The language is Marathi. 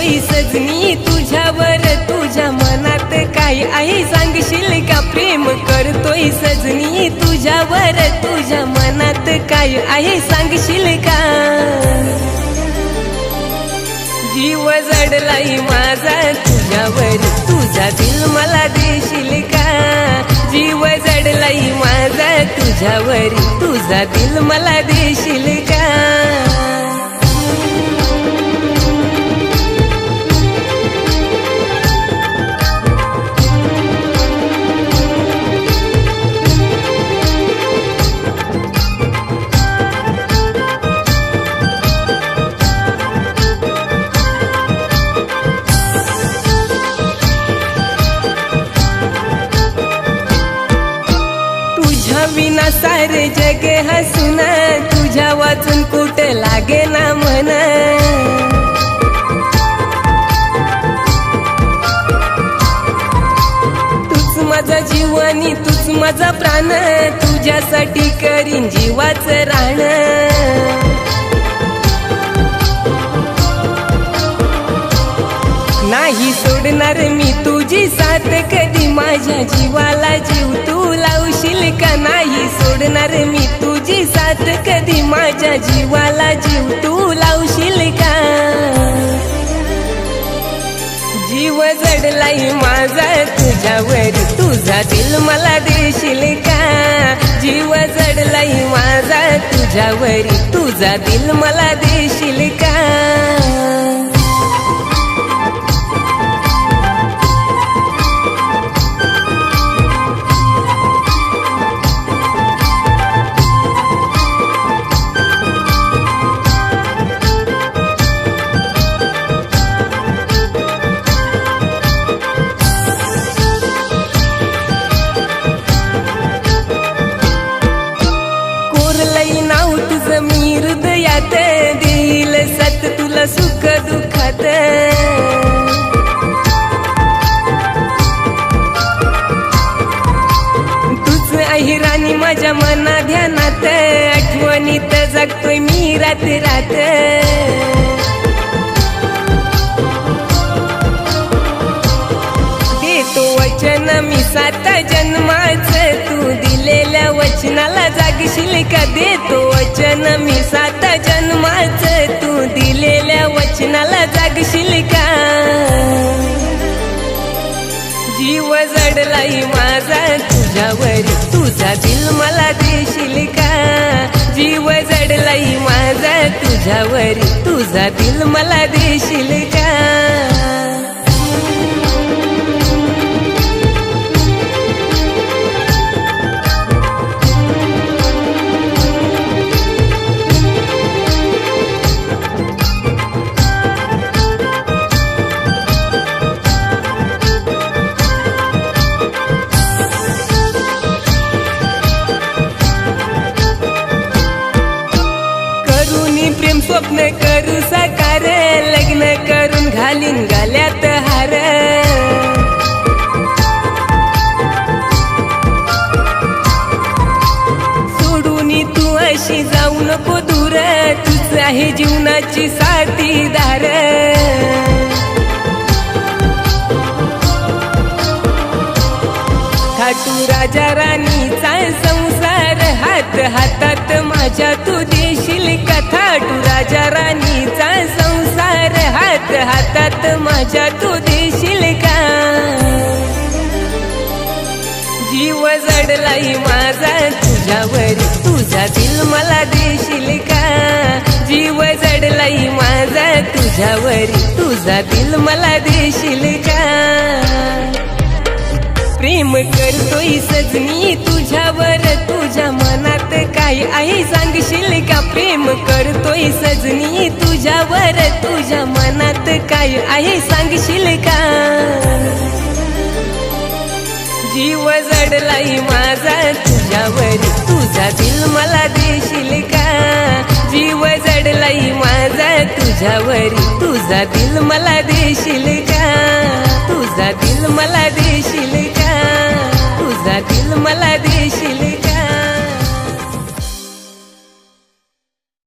करतोय सजनी तुझ्यावर, तुझ्या मनात काय आहे सांगशील का? प्रेम करतोय सजनी तुझ्यावर, तुझ्या मनात काय आहे सांगशील का? जीव जडलाय माझा तुझ्यावर, तुझा दिल मला देशील का? जीव जडलाय माझा तुझ्यावर, तुझा दिल मला देशील का? विना सारे जग हसून, तुझ्या वाचून कुठं लागे ना मन. तूच माझा जीव आणि तूच माझा प्राण, तुझ्यासाठी करीन जीवाचं रान. नाही सोडणार मी तुझी साथ कधी, माझ्या जीवाला जीव तू लावशील का? नाही सोडणार मी तुझी साथ कधी, माझ्या जीवाला जीव तू लावशील का? जीव जडलाय माझा तुझ्यावर, तुझा दिल मला देशील का? जीव जडलाय माझा तुझ्यावर, तुझा दिल मला देशील का? नाव तुझं मी हृदयात, देईल सत तुला सुख दुःखात. तूच आहे राणी माझ्या मना ध्यानात, आठवणीत जगतोय मी रात रात. देतो वचन मी 7 जन्माचं, तू दिलेल्या वचनाला जागशील का? देतो वचन मी 7 जन्माचं, तू दिलेल्या वचनाला जागशील का? जीव जडलाय माझा तुझ्यावर, तुझा दिल मला देशील का? जीव जडलाय माझा तुझ्यावर, तुझा दिल मला देशील का? प्रेम स्वप्न करू साकार, लग्न करून घालीन गळ्यात हार. सोडून तू अशी जाऊ नको दूर, तूच आहे जीवनाची साथीदार. खाटू राजा राणीचा संसार, हात हातात माझ्या तू देशील का? खाटू राजा राणीचा संसार, हात हातात माझ्या तू देशील का? जीव जडलाय माझा तुझ्यावर, तुझा दिल मला देशील का? जीव जडलाय माझा तुझ्यावर, तुझा दिल मला देशील का? प्रेम करतोय सजनी तुझ्यावर, तुझ्या मनात काय आहे सांगशील का? प्रेम करतोय सजनी तुझ्यावर, तुझ्या मनात काय आहे सांगशील का? जीव जडलाय माझा तुझ्यावर, तुझा दिल मला देशील का? जीव जडलाय माझा तुझ्यावर, तुझा दिल मला देशील का? तुझा दिल मला देशील का? तुझा दिल मला